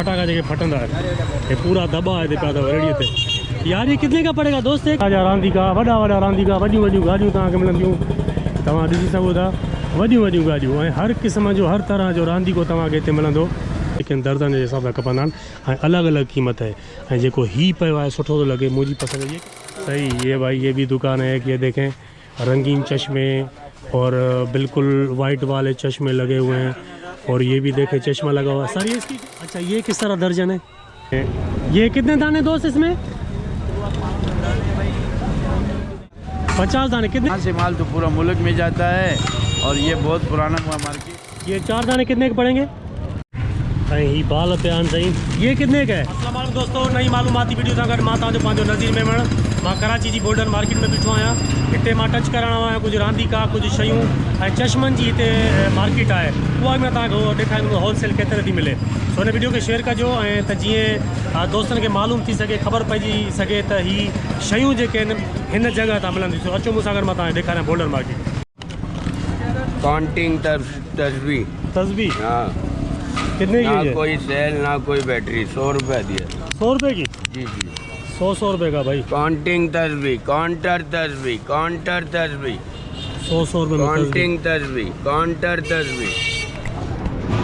फटाका जेके फटंदा ये पूरा दबा है पिया अथव रेड़ीअ ते। यार ये कितने का पड़ेगा दोस्त? राजा रांदीका वॾा वॾा रांदीका वॾियूं वॾियूं गाॾियूं तव्हांखे मिलंदियूं। तव्हां ॾिसी सघो था वॾियूं वॾियूं गाॾियूं ऐं हर क़िस्म जो हर तरह जो रांदीको तव्हांखे हिते मिलंदो, लेकिन दर्जन जे हिसाब सां खपंदा आहिनि ऐं अलॻि अलॻि क़ीमत है। ऐं जेको ही पियो आहे सुठो थो लॻे, मुंहिंजी पसंदि ये सही। ये भाई ये भी दुकान है, ये देखें रंगीन चश्मे और बिल्कुल वाइट वाले चश्मे लगे हुए हैं। और ये भी देखें चश्मा लगा हुआ है सर। ये इसकी अच्छा ये किस तरह दर्जन है? ये कितने दाने दोस्त इसमें? 50 दाने। कितने से माल तो पूरा मुल्क में जाता है और ये बहुत पुराना हुआ मार्केट। ये 4 दाने कितने के पड़ेंगे? ही बाल प्यान सही। ये कितने का है? अस्सलाम वालेकुम दोस्तों, नई मालूमाती वीडियो सां गॾु मां तव्हांजो पंहिंजो नज़ीर मेमण। मां कराची जी बोल्डन मार्केट में बीठो आहियां। हिते मां टच करण आहियां कुछ रांदीका कुछ शयूं ऐं चश्मनि जी हिते मार्केट आहे, उहा बि मां तव्हांखे ॾेखारींदुमि होलसेल केतिरे थी मिले। सो हिन वीडियो खे शेयर कजो ऐं त जीअं दोस्तनि खे मालूम थी सघे, ख़बर पइजी सघे त ही शयूं जेके आहिनि हिन जॻह तां मिलंदियूं। सो अचो मूंसां गॾु मां तव्हांखे ॾेखारियां बोल्डन मार्केट। काउंटिंग तस्वीर तस्वीर हाँ कितने की है? कोई सेल ना कोई बैटरी, 100 रुपये दिए। 100 रुपये की? जी जी 100 रुपये का भाई। काउंटिंग तस्वीर, काउंटर तस्वीर, काउंटर तस्वीर, 100 रुपये में काउंटिंग तस्वीर, काउंटर तस्वीर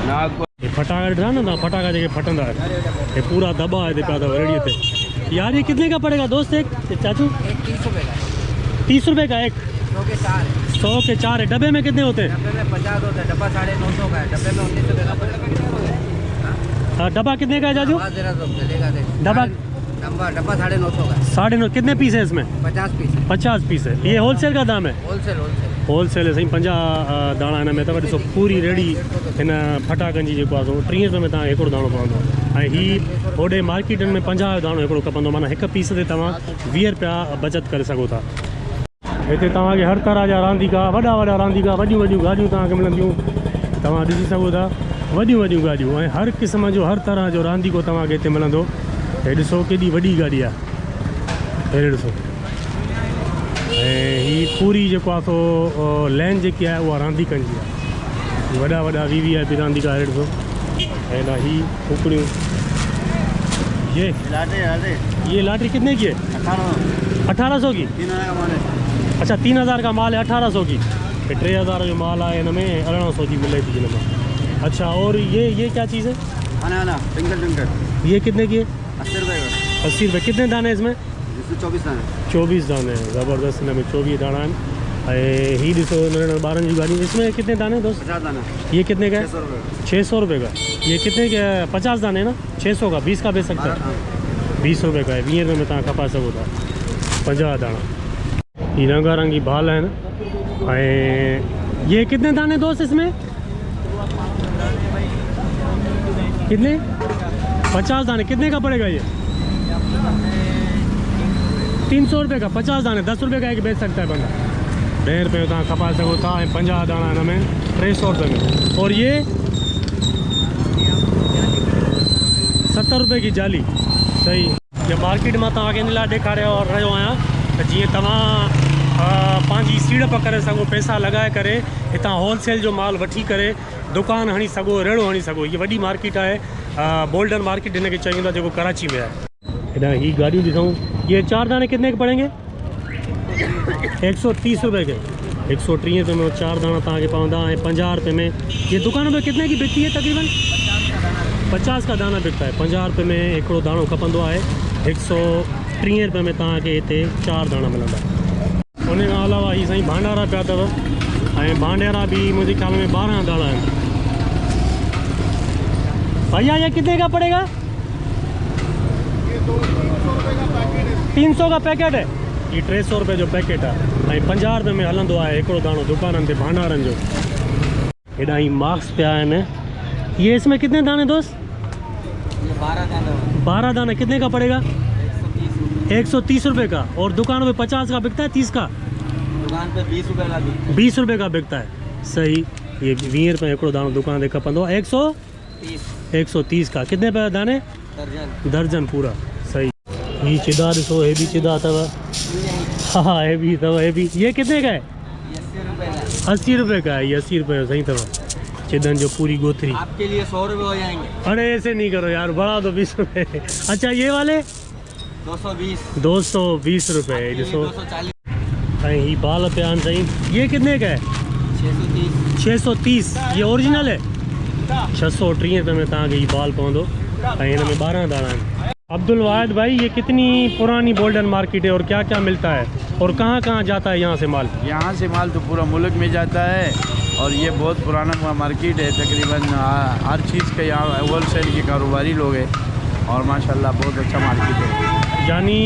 ना कोई। फटाका ॾिठा न तव्हां, फटाका जेके फटंदा ये पूरा दबा है पिया अथव रेड़ीअ ते। यार ये कितने का पड़ेगा दोस्त? एक चाचू 30 रुपये का। 30 रुपये का एक? 100 के 4 100 के 4 है। है। डब्बे में कितने होते हैं? डब्बे में 50 होता है, डब्बा 950 का है, डब्बे में 19 रुपये का पड़ेगा। डब्बा कितने का है चाचू? डब्बा डब्बा 950 का है। 9.5 कितने पीस है इसमें? 50 पीस। 50 पीस है। ये होलसेल का दाम है? होलसेल होलसेल होलसेल है सही। 50 दाणा हिन में अथव। ॾिसो पूरी रेड़ी हिन फटाकनि जी जेको आहे सो 30 रुपये में तव्हां हिकिड़ो दाणो पवंदो ऐं ही होॾे मार्केटनि में 50 जो दाणो हिकिड़ो खपंदो, माना हिकु पीस ते तव्हां 20 रुपया बचत करे सघो था। हिते तव्हांखे हर तरह जा रांदीका वॾा वॾा रांदीका वॾियूं वॾियूं गाॾियूं तव्हांखे मिलंदियूं। तव्हां ॾिसी सघो था वॾियूं वॾियूं गाॾियूं ऐं हर क़िस्म जो हर तरह जो रांदीको तव्हांखे हिते मिलंदो। हे ॾिसो केॾी वॾी गाॾी आहे, हे ॾिसो। ऐं ही पूरी जेको आहे सो लैन जेकी आहे उहा रांदीकनि जी आहे। वॾा वॾा VVIP रांदीका हे ॾिसो। ऐं ही कुकड़ियूं। ये लाटरी कितने की है? 1800 की। 3000 का माल है। अच्छा 3000 का माल है 1800 की। 3000 जो माल है इनमें 1800 की मिले थी इनमें। अच्छा और ये क्या चीज़ है? आना ट्विंकल। ये कितने की है? 80 रुपये का। 80 रुपये। कितने दाने हैं इसमें? इसमें 24 दाने। 24 दाने हैं। ज़बरदस्त। इनमें 24 दाना है। ही ॾिसो नंढे ॿारनि जी गाॾियूं। इसमें कितने दाने दोस्त? 50 दाना। ये कितने का है? 600 रुपये। 600 रुपये का। ये कितने का? 50 दाने ना। 600 का 20 का बेच सकता है। 20 रुपये का है। 20 रुपये में तव्हां खपा सघो था 50 दाना। ये रंगा रंगी बाल है ना। ये कितने दाने दोस्त इसमें? कितने? 50 दाने। कितने का पड़ेगा ये? 300 रुपये का 50 दाने। 10 रुपये का एक बेच सकता है बंदा। 10 रुपये में तव्हां खपा सघो था ऐं 50 दाना हिन में 300 रुपये में। और ये 70 रुपये की जाली। सही। ये मार्केट में तव्हांखे इन लाइ ॾेखारियो रहियो आहियां त जीअं तव्हां पंहिंजी सीड़प करे सघो, पैसा लॻाए करे हितां होलसेल जो माल वठी करे दुकान हणी सघो, रेड़ो हणी सघो। ये वॾी मार्केट आहे बोल्डन मार्केट हिन खे चई वेंदो आहे जेको कराची में आहे। हिन ही गाड़ियूं ॾिसूं। ये 4 दाने कितने के पड़ेंगे? 130 रुपये के। 130 रुपये में 4 दाना तव्हांखे पवंदा ऐं 50 रुपये में। ये दुकान में कितने की बिकती है? तकरीबन 50 का दाना बिकता है। 50 रुपये में हिकिड़ो दाणो खपंदो आहे। 130 रुपये में तव्हांखे हिते 4 दाणा मिलंदा। उन खां अलावा ही साईं भांडारा पिया अथव ऐं भांडारा भी मुझे ख्याल में 12 दाना आहिनि। भैया ये कितने का पड़ेगा? 300 का पैकेट है। ये 300 रुपये जो पैकेट है। 50 रुपये में हलंदो आहे हिकिड़ो दाणो दुकाननि ते भांडारनि जो। हेॾा ही मार्क्स पिया आहिनि। ये इसमें कितने दाने दोस्त? 12 दाने। कितने का पड़ेगा? 130 रुपये का। और दुकान पे 50 का बिकता है? 30 का? दुकान पे 20 रुपये का। 20 रुपये का बिकता है। सही। ये 20 रुपये हिकिड़ो दाणो दुकान ते खपंदो। 130 का। कितने पे दाने? दर्जन पूरा। सही। ये चिदा ॾिसो, हे भी चिदा अथव। हाँ हे भी अथव। हे भी। ये कितने का है? 80 रुपये का है। ये 80 रुपये सही अथव। चिदन जो पूरी गोथरी। आपके लिए 100 रुपये हो जाएंगे। अरे ऐसे नहीं करो यार, बढ़ा दो 20 रुपए। अच्छा ये वाले 220 220 रुपए। ॾिसो 240 ऐं ही बाल पिया आहिनि साईं। ये कितने का है? 630 630। ये ओरिजिनल है। 630 रुपये में तव्हांखे ही बाल पवंदो ऐं हिन में 12 दाना आहिनि। अब्दुल वाहिद भाई, ये कितनी पुरानी गोल्डन मार्केट है और क्या क्या मिलता है और कहाँ कहाँ जाता है यहाँ से माल? यहाँ से माल तो पूरा मुल्क में जाता है और ये बहुत पुराना मार्केट है। तकरीबन हर चीज़ का यहाँ होल सेल के कारोबारी लोग हैं और माशाल्लाह बहुत अच्छा मार्केट है। यानी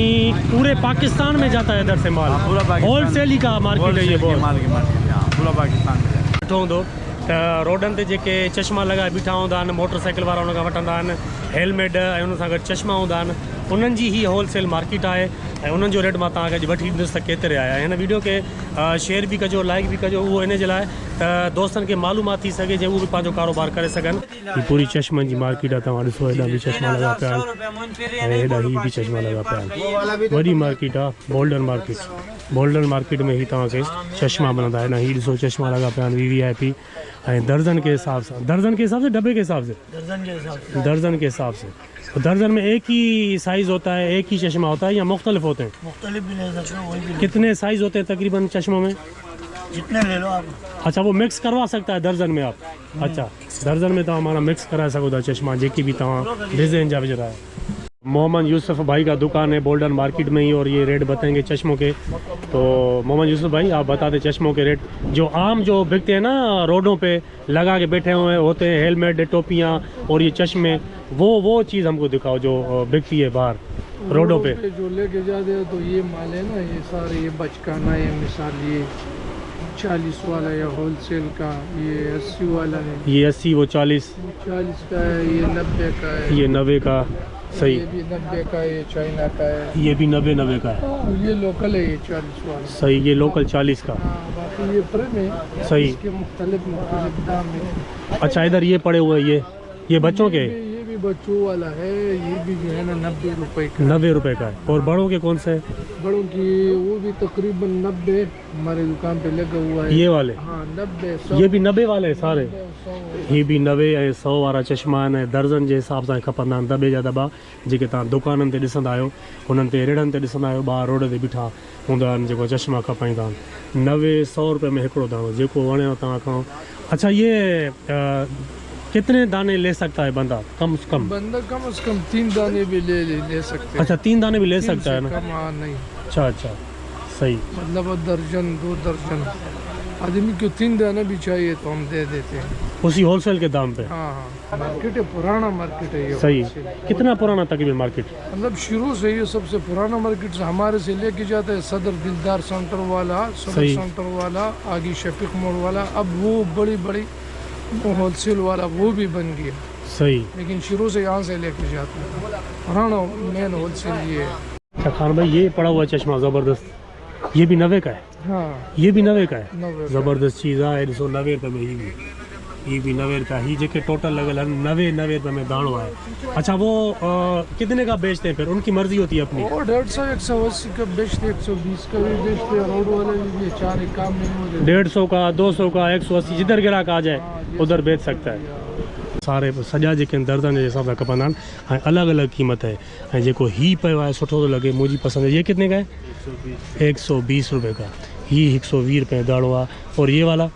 पूरे पाकिस्तान में जाता है इधर से माल? पूरा पाकिस्तान होल सेल ही का मार्केट है ये? बहुत मार्केट यहाँ पूरा पाकिस्तान में है। सुठो हूंदो त रोडनि ते जेके चश्मा लॻाए बीठा हूंदा आहिनि, मोटरसाइकिल वारा हुन खां वठंदा आहिनि हेलमेट ऐं हुन सां गॾु चश्मा हूंदा आहिनि, उन्हनि जी ही होलसेल मार्केट आहे ऐं उन्हनि जो रेट मां तव्हांखे अॼु वठी ॾींदुसि त केतिरे आहे। हिन वीडियो खे शेयर बि कजो, लाइक बि कजो, उहो इन जे लाइ त दोस्तनि खे मालूमात थी सघे जे उहे बि पंहिंजो कारोबार करे सघनि। हीअ पूरी चश्मनि जी मार्केट आहे। तव्हां ॾिसो हेॾा बि चश्मा लॻा पिया आहिनि ऐं हेॾा ही बि चश्मा लॻा पिया आहिनि। वॾी मार्केट आहे गोल्डन मार्केट। गोल्डन मार्केट में ही तव्हांखे चश्मा मिलंदा आहिनि। हीअ ॾिसो चश्मा लॻा पिया आहिनि VIP ऐं दर्जन के हिसाब से। दर्जन के हिसाब से? डब्बे के हिसाब से? दर्जन के हिसाब से। तो दर्जन में एक ही साइज़ होता है, एक ही चश्मा होता है या मुख्तलिफ होते हैं? मुख्तलिफ भी ले सकते हो, वही भी कितने साइज़ होते हैं तकरीबन चश्मों में? जितने ले लो आप। अच्छा, वो मिक्स करवा सकता है दर्जन में आप? अच्छा, दर्जन में तो हमारा मिक्स करा सको था चश्मा जेकी भी तव्हां डिज़ाइन जा विझड़ा है। मोहम्मद यूसुफ भाई का दुकान है गोल्डन मार्केट में ही और ये रेट बताएंगे चश्मों के। तो मोहम्मद यूसुफ भाई आप बता दें चश्मों के रेट जो आम जो बिकते हैं ना रोडों पे लगा के बैठे हुए होते हैं, हेलमेट, टोपियाँ और ये चश्मे, वो चीज़ हमको दिखाओ जो बिकती है बाहर रोडों पे। जो लेके जाते हैं तो ये माल है ना, ये सारे ये बचकाना है, मिसाल ये 40 वाला या होलसेल का, ये 80 वाला है, ये 80, वो 40 का है, ये 90 का है, ये 90 का। सही। ये भी 90 का है, ये चाइना का है, ये भी 90 का है। ये लोकल है, ये 40 वाला। सही, ये लोकल 40 का। बाकी ये प्रेम है, सही। इसके मुख्तलिफ दाम है। अच्छा, इधर ये पड़े हुए ये बच्चों के? ये भी बच्चों वाला है, ये भी जो है ना 90 रुपए का। 90 रुपए का है। और बड़ों के कौन से? बड़ों की वो भी तकरीबन 90 हमारे दुकान पे लगा हुआ है। ये वाले? हाँ 90, 100। ये भी 90 वाले हैं सारे? 100। ये भी 90 ऐं 100 वारा चश्मा आहिनि। दर्जन जे हिसाब सां खपंदा आहिनि। दॿे जा दॿा जेके तव्हां दुकाननि ते ॾिसंदा आहियो, हुननि ते रेड़नि ते ॾिसंदा आहियो, ॿार रोड ते बीठा हूंदा आहिनि जेको चश्मा खपाईंदा आहिनि। 90-100 रुपए में हिकिड़ो दाणो, जेको वणेव तव्हां खणो। अच्छा, ये कितने दाने ले सकता है बंदा कम से कम? बंदा कम से कम 3 दाने भी ले सकते हैं। अच्छा, 3 दाने भी ले 3 सकता है ना? से कम नहीं। अच्छा, सही। मतलब दर्जन 2 दर्जन आदमी को 3 दाने भी चाहिए तो हम दे देते हैं उसी होलसेल के दाम पे? हाँ। मार्केट है, पुराना मार्केट है ये। सही। कितना पुराना तकरीबन मार्केट? मतलब शुरू से ये सबसे पुराना मार्केट से हमारे से लेके जाते हैं सदर दिलदार सेंटर वाला, सदर सेंटर वाला, आगे शफीक मोड़ वाला, अब वो बड़ी होलसेल वाला वो भी बन गया। सही। लेकिन शुरू से यहाँ से लेके जाते हैं, पुराना मेन होलसेल ये है। अच्छा खान भाई, ये पड़ा हुआ चश्मा ज़बरदस्त, ये भी 90 का है? हाँ, ये भी 90 का है। 90 ज़बरदस्त चीज़ है। 90 रुपये में ये भी 90 का ही जेके टोटल लगल 90 रुपये में दाणो है। अच्छा, वो कितने का बेचते हैं फिर? उनकी मर्जी होती है अपनी? वो 150, 180 का बेचते, 120 का भी बेचते, रोड वाले भी चार एक काम नहीं होते। 150 का, 200 का, 180, जिधर ग्राहक आ जाए उधर बेच सकता है। सारे सॼा जेके दर्जन जे हिसाब सां खपंदा आहिनि ऐं अलॻि अलॻि क़ीमत आहे। ऐं जेको ही पियो आहे सुठो थो लॻे, मुंहिंजी पसंदि है। ये कितने का है? 120 रुपये का। ही 120 रुपये दाणो आहे। और ये वाला?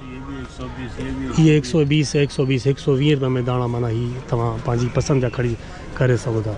ये 120 120 120 रुपये में दाणा माना ही तव्हां पंहिंजी पसंदि जा खरीद करे सघो था।